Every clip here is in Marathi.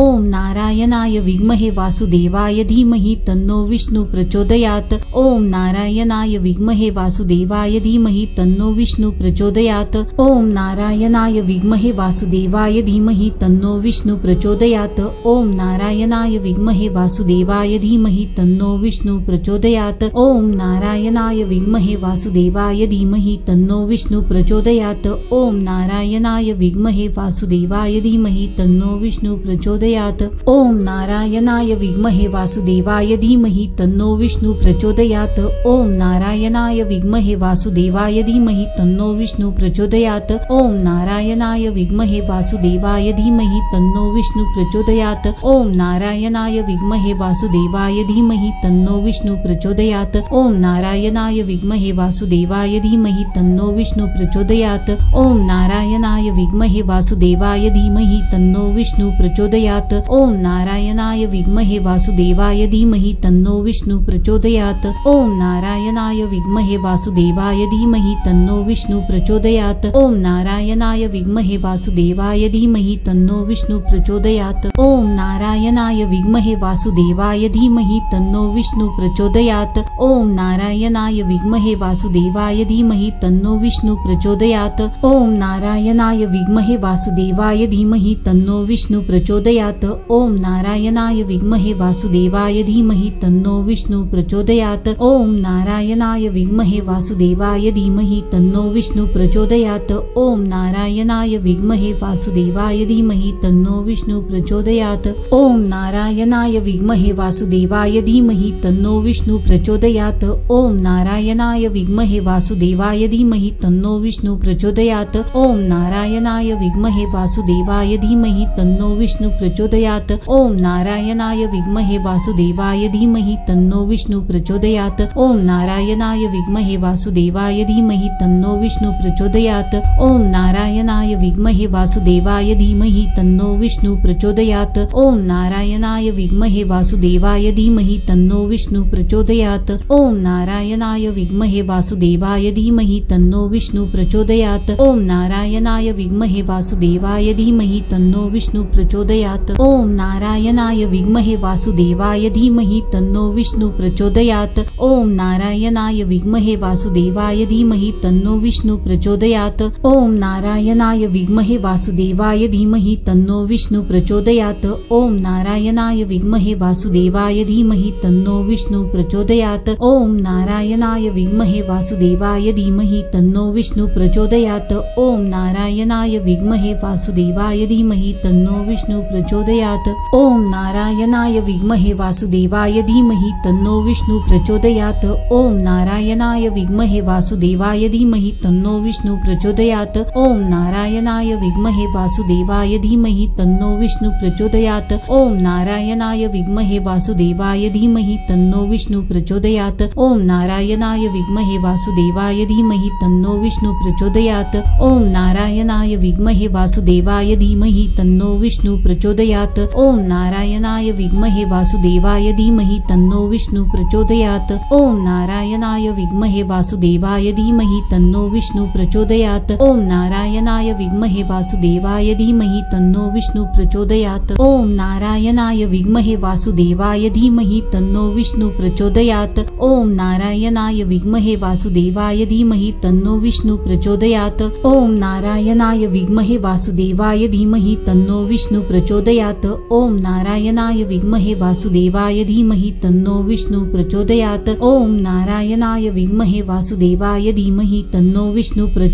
ओम नारायणाय विद्महे वासुदेवाय धीमहि तन्नो विष्णु प्रचोदयात्. ओम नारायणाय विद्महे वासुदेवाय धीमहि तन्नो विष्णु प्रचोदयात्. ओम नारायणाय विद्महे वासुदेवाय धीमहि तन्नो विष्णु प्रचोदयात्. ओम नारायणाय विद्महे वासुदेवाय धीमहि तन्नो विष्णु प्रचोदयात्. ओम नारायणाय विद्महे वासुदेवाय धीमहि तन्नो विष्णु प्रचोदयात्. ओम नारायणाय विद्महे वासुदेवाय धीमहि तन्नो विष्णु प्रचोदयात्. ओम नारायणाय विद्महे वासुदेवाय धीमहि तन्नो विष्णु प्रचोदयात्. ओम नारायणाय विद्महे वासुदेवाय धीमहि तन्नो विष्णु प्रचोदयात्. ओम नारायणाय विद्महे वासुदेवाय धीमहि तन्नो विष्णु प्रचोदयात्. ओम नारायणाय विद्महे वासुदेवाय धीमहि तन्नो विष्णु प्रचोदयात्. ओम नारायणाय विद्महे वासुदेवाय धीमहि तन्नो विष्णु प्रचोदयात्. ओम नारायणाय विद्महे वासुदेवाय धीमहि तन्नो विष्णु प्रचोदयात्. ओम नारायणाय विद्महे वासुदेवाय धीमहि तन्नो विष्णु प्रचोदयात्. ओम नारायणाय विद्महे वासुदेवाय धीमहि तन्नो विष्णु प्रचोदयात्. ओम नारायणाय विद्महे वासुदेवाय धीमहि तन्नो विष्णु प्रचोदयात्. ओम नारायणाय विद्महे वासुदेवाय धीमहि तन्नो विष्णु प्रचोदयात्. ओम नारायणाय विद्महे वासुदेवाय धीमहि तन्नो विष्णु प्रचोदयात्. ओम नारायणाय विद्महे वासुदेवाय धीमहि तन्नो विष्णु प्रचोदयात्. ओम नारायणाय विद्महे वासुदेवाय धीमहि तन्नो विष्णु प्रचोदयात्. ओम नारायणाय विद्महे वासुदेवाय धीमहि तन्नो विष्णु प्रचोदयात्. ओम नारायणाय विद्महे वासुदेवाय धीमहि तन्नो विष्णु प्रचोदयात्. ओम नारायणाय विद्महे वासुदेवाय धीमहि तन्नो विष्णु प्रचोदयात्. ओम नारायणाय विद्महे वासुदेवाय धीमहि तन्नो विष्णु प्रचोदयात्. ओम नारायणाय विद्महे वासुदेवाय धीमहि तन्नो विष्णु प्रचोदयात्. ओम नारायणाय विद्महे वासुदेवाय धीमहि तन्नो विष्णु प्रचोदयात्. ओम नारायणाय विद्महे वासुदेवाय धीमहि तन्नो विष्णु प्रचोदयात्. ओम नारायणाय विद्महे वासुदेवाय धीमहि तन्नो विष्णु प्रचोदयात्. ओम नारायणाय विद्महे वासुदेवाय धीमहि तन्नो विष्णु प्रचोदयात्. ओम नारायणाय विद्महे वासुदेवाय धीमहि तन्नो विष्णु प्रचोदयात्. ओम नारायणाय विद्महे वासुदेवाय धीमहि तन्नो विष्णु प्रचोदयात्. ओम नारायणाय विद्महे वासुदेवाय धीमहि तन्नो विष्णु प्रचोदयात्. ओम नारायणाय विद्महे वासुदेवाय धीमहि तन्नो विष्णु प्रचोदयात्. ओम नारायणाय विद्महे वासुदेवाय धीमहि तन्नो विष्णु प्रचोदयात्. ओम नारायणाय विद्महे वासुदेवाय धीमहि तन्नो विष्णु प्रचोदयात्. ओम नारायणाय विद्महे वासुदेवाय धीमहि तन्नो विष्णु प्रचोदयात्. ओम नारायणाय विद्महे वासुदेवाय धीमहि तन्नो विष्णु प्रचोदयात्. ओम नारायणाय विद्महे वासुदेवाय धीमहि तन्नो विष्णु प्रचोदयात्. ओम नारायणाय विद्महे वासुदेवाय धीमहि तन्नो विष्णु प्रचोदयात्. ओम नारायणाय विद्महे वासुदेवाय धीमहि तन्नो विष्णु प्रचोदयात्. ओम नारायणाय विद्महे वासुदेवाय धीमहि तन्नो विष्णु प्रचोदयात्. ओम नारायणाय विद्महे वासुदेवाय धीमहि तन्नो विष्णु प्रचोदयात्. ओम नारायणाय विद्महे वासुदेवाय धीमहि तन्नो विष्णु प्रचोदयात्. ओम नारायणाय विद्महे वासुदेवाय धीमहि तन्नो विष्णु प्रचोदयात्. ओम नारायणाय विद्महे वासुदेवाय धीमहि तन्नो विष्णु प्रचोदयात्. ओम नारायणाय विद्महे वासुदेवाय धीमहि तन्नो विष्णु प्रचोदयात्. ओम नारायणाय विद्महे वासुदेवाय धीमहि तन्नो विष्णु प्रचोदयात्. ओम नारायणाय विद्महे वासुदेवाय धीमहि तन्नो विष्णु प्रचोदयात्. ओम नारायणाय विद्महे वासुदेवाय धीमहि तन्नो विष्णु प्रचोदयात्. ओम नारायणाय विद्महे वासुदेवाय धीमहि तन्नो विष्णु प्रचोदयात्. ओम नारायणाय विद्महे वासुदेवाय धीमहि तन्नो विष्णु प्रचोदयात्.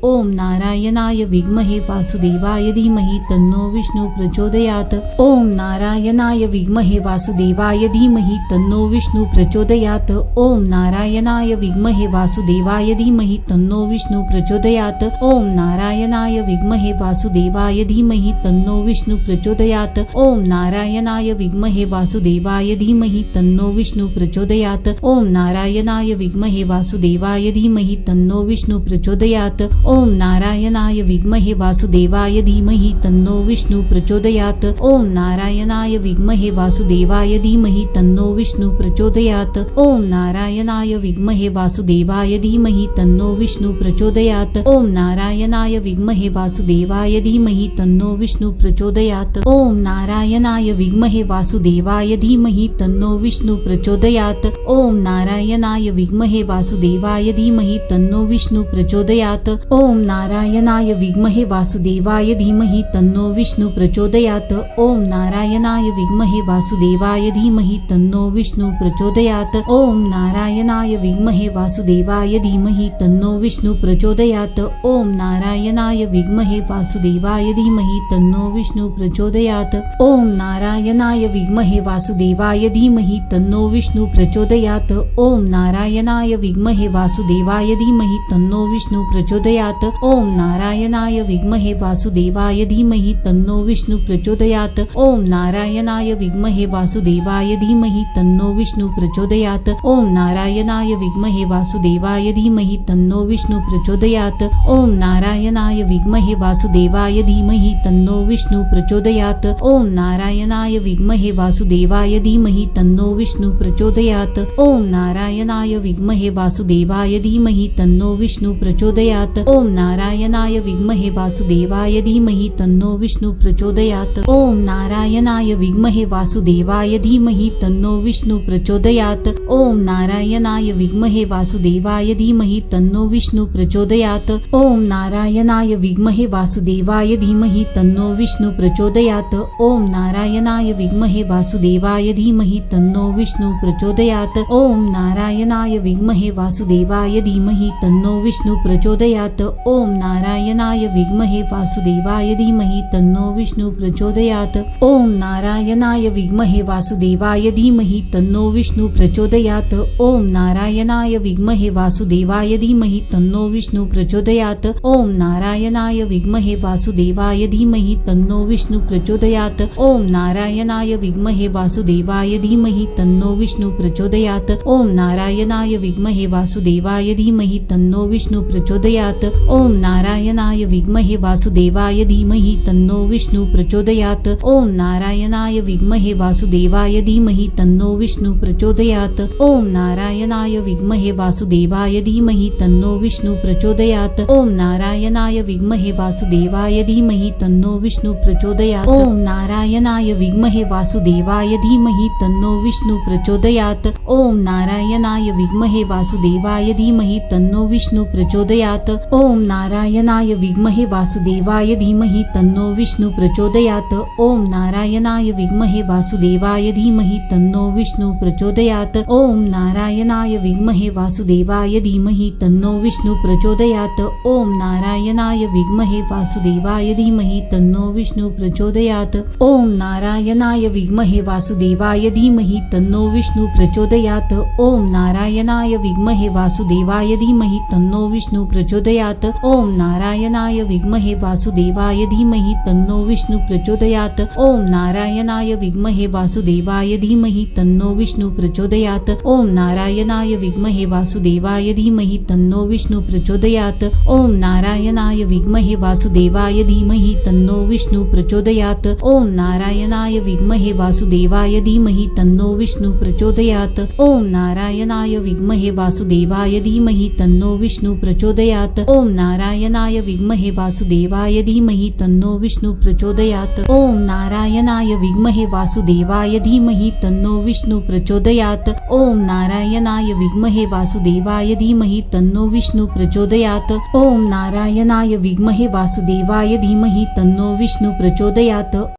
ओम नारायणाय विद्महे वासुदेवाय धीमहि तन्नो विष्णु प्रचोदयात्. ओम नारायणाय विद्महे वासुदेवाय धीमहि तन्नो विष्णु प्रचोदयात्. ओम नारायणाय विद्महे वासुदेवाय धीमहि तन्नो विष्णु प्रचोदयात्. ओम नारायणाय विद्महे वासुदेवाय धीमहि तन्नो विष्णु प्रचोदयात्. ओम नारायणाय विद्महे वासुदेवाय धीमहि तन्नो विष्णु प्रचोदयात्. ओम नारायणाय विद्महे वासुदेवाय धीमहि तन्नो विष्णु प्रचोदयात्. ओम नारायणाय विद्महे वासुदेवाय धीमहि तन्नो विष्णु प्रचोदयात्. ओम नारायणाय विद्महे वासुदेवाय धीमहि तन्नो विष्णु प्रचोदयात्. ओम नारायणाय विद्महे वासुदेवाय धीमहि तन्नो विष्णु प्रचोदयात्. ओम नारायणाय विद्महे वासुदेवाय धीमहि तन्नो विष्णु प्रचोदयात्. प्रचोदयात. ओम नारायणाय विद्महे वासुदेवाय धीमहि तन्नो विष्णु प्रचोदयात. ओम नारायणाय विद्महे वासुदेवाय धीमहि तन्नो विष्णु प्रचोदयात. ओम नारायणाय विद्महे वासुदेवाय धीमहि तन्नो विष्णु प्रचोदयात. ओम नारायणाय विद्महे वासुदेवाय धीमहि तन्नो विष्णु प्रचोदयात. ओम नारायणाय विद्महे वासुदेवाय धीमहि तन्नो विष्णु प्रचोदयात. ओम नारायणाय विद्महे वासुदेवाय धीमहि तन्नो विष्णु प्रचोदयात. ओम नारायणाय विद्महे वासुदेवाय धीमहि तन्नो विष्णु प्रचोदयात. ओम नारायणाय विद्महे वासुदेवाय धीमहि तन्नो विष्णु प्रचोदयात. ओम नारायणाय विद्महे वासुदेवाय धीमहि तन्नो विष्णु प्रचोदयात. ओम नारायणाय विद्महे वासुदेवाय धीमहि तन्नो विष्णु प्रचोदयात. ओम नारायणाय विद्महे वासुदेवाय धीमहि तन्नो विष्णु प्रचोदयात. ओम नारायणाय विद्महे वासुदेवाय धीमहि तन्नो विष्णु प्रचोदयात. ओम नारायणाय विद्महे वासुदेवाय धीमहि तन्नो विष्णु प्रचोदयात. ओम नारायणाय विद्महे वासुदेवाय धीमहि तन्नो विष्णु प्रचोदयात. ओम नारायणाय विद्महे वासुदेवाय धीमहि तन्नो विष्णु प्रचोदयात. ओम नारायणाय विद्महे वासुदेवाय धीमहि तन्नो विष्णु प्रचोदयात. ओम नारायणाय विद्महे वासुदेवाय धीमहि तन्नो विष्णु प्रचोदयात. ओम नारायणाय विद्महे वासुदेवाय धीमहि तन्नो विष्णु प्रचोदयात. ओम नारायणाय विद्महे वासुदेवाय धीमहि तन्नो विष्णु प्रचोदयात. ओम नारायणाय विद्महे वासुदेवाय धीमहि तन्नो विष्णु प्रचोदयात. ओम नारायणाय विद्महे वासुदेवाय धीमहि तन्नो विष्णु प्रचोदयात. ओम नारायणाय विद्महे वासुदेवाय धीमहि तन्नो विष्णु प्रचोदयात. ओम नारायणाय विद्महे वासुदेवाय धीमहि तन्नो विष्णु प्रचोदयात. ओम नारायणाय विद्महे वासुदेवाय धीमहि तन्नो विष्णु प्रचोदयात. ओम नारायणाय विद्महे वासुदेवाय धीमहि तन्नो विष्णु प्रचोदयात. ओम नारायणाय विद्महे वासुदेवाय धीमहि तन्नो विष्णु प्रचोदयात. ओम नारायणाय विद्महे वासुदेवाय धीमहि तन्नो विष्णु प्रचोदयात. ओम नारायणाय विद्महे वासुदेवाय धीमहि तन्नो विष्णु प्रचोदयात. ओम नारायणाय विद्महे वासुदेवाय धीमहि तन्नो विष्णु प्रचोदयात. ओम नारायणाय विद्महे वासुदेवाय धीमहि तन्नो विष्णु प्रचोदयात. ओम नारायणाय विद्महे वासुदेवाय धीमहि तन्नो विष्णु प्रचोदयात. ओम नारायणाय विद्महे वासुदेवाय धीमहि तन्नो विष्णु प्रचोदयात. ओम नारायणाय विद्महे वासुदेवाय धीमहि तन्नो विष्णु प्रचोदयात. ओम नारायणाय विद्महे वासुदेवाय धीमहि तन्नो विष्णु प्रचोदयात. ओम नारायणाय विद्महे वासुदेवाय धीमहि तन्नो विष्णु प्रचोदयात. ओम नारायणाय विद्महे वासुदेवाय धीमहि तन्नो विष्णु प्रचोदयात. ओम नारायणाय विद्महे वासुदेवाय धीमहि तन्नो विष्णु प्रचोदयात. ओम नारायणाय विद्महे वासुदेवाय धीमहि तन्नो विष्णु प्रचोदयात. ओम नारायणाय विद्महे वासुदेवाय धीमहि तन्नो विष्णु प्रचोदयात. ओम नारायणाय विद्महे वासुदेवाय धीमहि तन्नो विष्णु प्रचोदयात. ओम नारायणाय विद्महे वासुदेवाय धीमहि तन्नो विष्णु प्रचोदयात. ओम नारायणाय विद्महे वासुदेवाय धीमहि तन्नो विष्णु प्रचोदयात. ओम नारायणाय विद्महे वासुदेवाय धीमहि तन्नो विष्णु प्रचोदयात. ओम नारायणाय विद्महे वासुदेवाय धीमहि तन्नो विष्णु प्रचोदयात. ओम नारायणाय विद्महे वासुदेवाय धीमहि तन्नो विष्णु प्रचोदयात. ओम नारायणाय विद्महे वासुदेवाय धीमहि तन्नो विष्णु प्रचोदयात. ओम नारायणाय विद्महे वासुदेवाय धीमहि तन्नो विष्णु प्रचोदयात. ओम नारायणाय विद्महे वासुदेवाय धीमहि तन्नो विष्णु प्रचोदयात.